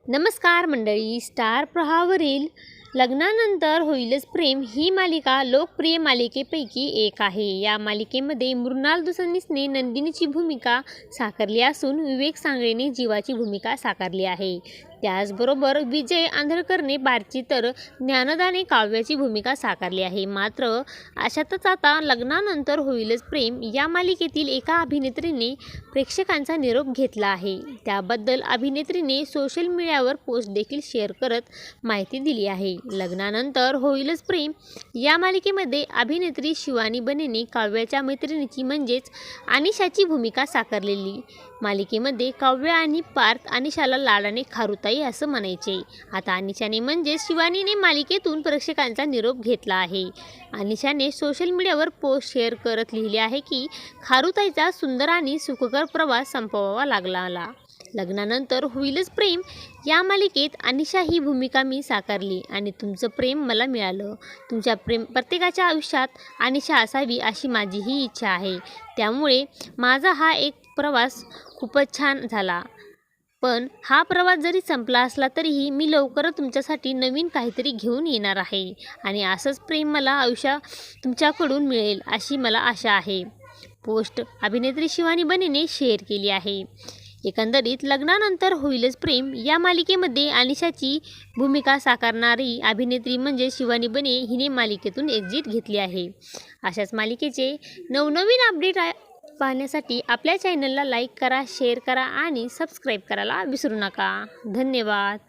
नमस्कार मंडळी. स्टार प्रवाहावरील लग्नानंतर होईलच प्रेम ही मालिका लोकप्रिय मालिकेपैकी एक आहे. या मालिकेमध्ये मृणाल देसाईने नंदिनीची भूमिका साकारली असून विवेक सांगळेने जीवाची भूमिका साकारली आहे. त्याचबरोबर विजय आंधळकरने बारची तर ज्ञानदाने काव्याची भूमिका साकारली आहे. मात्र अशातच आता लग्नानंतर होईलच प्रेम या मालिकेतील एका अभिनेत्रीने प्रेक्षकांचा निरोप घेतला आहे. त्याबद्दल अभिनेत्रीने सोशल मीडियावर पोस्ट देखील शेअर करत माहिती दिली आहे. लग्नानंतर होईलच प्रेम या मालिकेमध्ये अभिनेत्री शिवानी बनेने काव्याच्या मैत्रिणीची म्हणजेच अनिशाची भूमिका साकारलेली. मालिकेमध्ये काव्य आणि पार्थ अनिशाला लाडाने खारुताई असं म्हणायचे. आता अनिशाने म्हणजेच शिवानीने मालिकेतून प्रेक्षकांचा निरोप घेतला आहे. अनिशाने सोशल मीडियावर पोस्ट शेअर करत लिहिले आहे की खारुताईचा सुंदर आणि सुखकर प्रवास संपवावा लागला. लग्नानंतर होईलच प्रेम या मालिकेत अनिशा ही भूमिका मी साकारली आणि तुमचं प्रेम मला मिळालं. तुमच्या प्रत्येकाच्या आयुष्यात अनिशा असावी अशी माझीही इच्छा आहे. त्यामुळे माझा हा एक प्रवास खूपच छान झाला. पण हा प्रवास जरी संपला असला तरीही मी लवकरच तुमच्यासाठी नवीन काहीतरी घेऊन येणार आहे आणि असंच प्रेम मला आयुष्यात तुमच्याकडून मिळेल अशी मला आशा आहे. पोस्ट अभिनेत्री शिवानी बनेने शेअर केली आहे. एकंदरीत लग्नानंतर होईलच प्रेम या मालिकेमध्ये अनिशाची भूमिका साकारणारी अभिनेत्री म्हणजे शिवानी बने हिने मालिकेतून एक्झिट घेतली आहे. अशाच मालिकेचे नवनवीन अपडेट पाहण्यासाठी आपल्या चॅनलला लाईक करा, शेअर करा आणि सबस्क्राईब करायला विसरू नका. धन्यवाद.